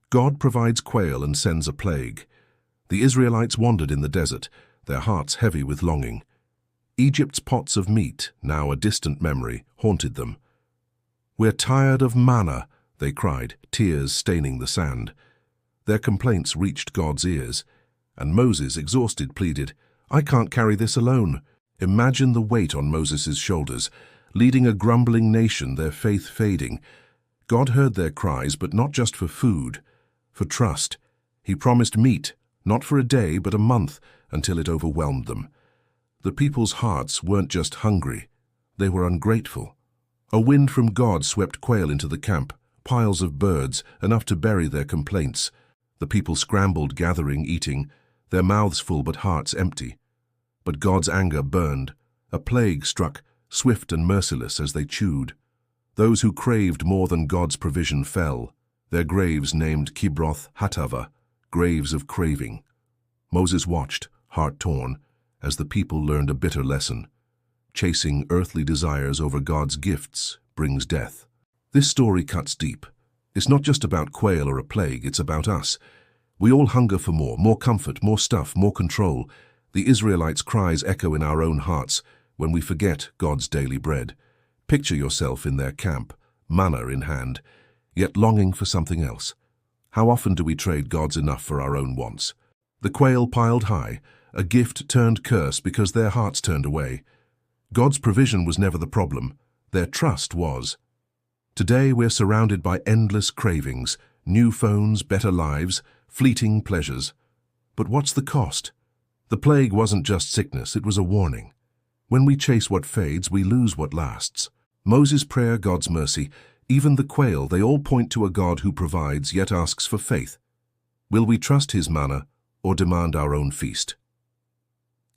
God provides quail and sends a plague. The Israelites wandered in the desert, their hearts heavy with longing. Egypt's pots of meat, now a distant memory, haunted them. "We're tired of manna," they cried, tears staining the sand. Their complaints reached God's ears, and Moses, exhausted, pleaded, "I can't carry this alone." Imagine the weight on Moses' shoulders, leading a grumbling nation, their faith fading. God heard their cries, but not just for food, for trust. He promised meat, not for a day, but a month, until it overwhelmed them. The people's hearts weren't just hungry, they were ungrateful. A wind from God swept quail into the camp, piles of birds, enough to bury their complaints. The people scrambled, gathering, eating, their mouths full but hearts empty. But God's anger burned. A plague struck, swift and merciless as they chewed. Those who craved more than God's provision fell, their graves named Kibroth Hattaavah, graves of craving. Moses watched, heart torn, as the people learned a bitter lesson. Chasing earthly desires over God's gifts brings death. This story cuts deep. It's not just about quail or a plague, it's about us. We all hunger for more comfort, more stuff, more control. The Israelites' cries echo in our own hearts when we forget God's daily bread. Picture yourself in their camp, manna in hand, yet longing for something else. How often do we trade God's enough for our own wants? The quail piled high, a gift turned curse because their hearts turned away. God's provision was never the problem, their trust was. Today we're surrounded by endless cravings, new phones, better lives, fleeting pleasures. But what's the cost? The plague wasn't just sickness, it was a warning. When we chase what fades, we lose what lasts. Moses' prayer, God's mercy, even the quail, they all point to a God who provides yet asks for faith. Will we trust his manna or demand our own feast?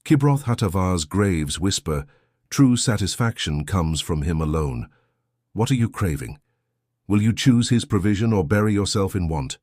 Kibroth Hattaavah's graves whisper, true satisfaction comes from him alone. What are you craving? Will you choose his provision or bury yourself in want?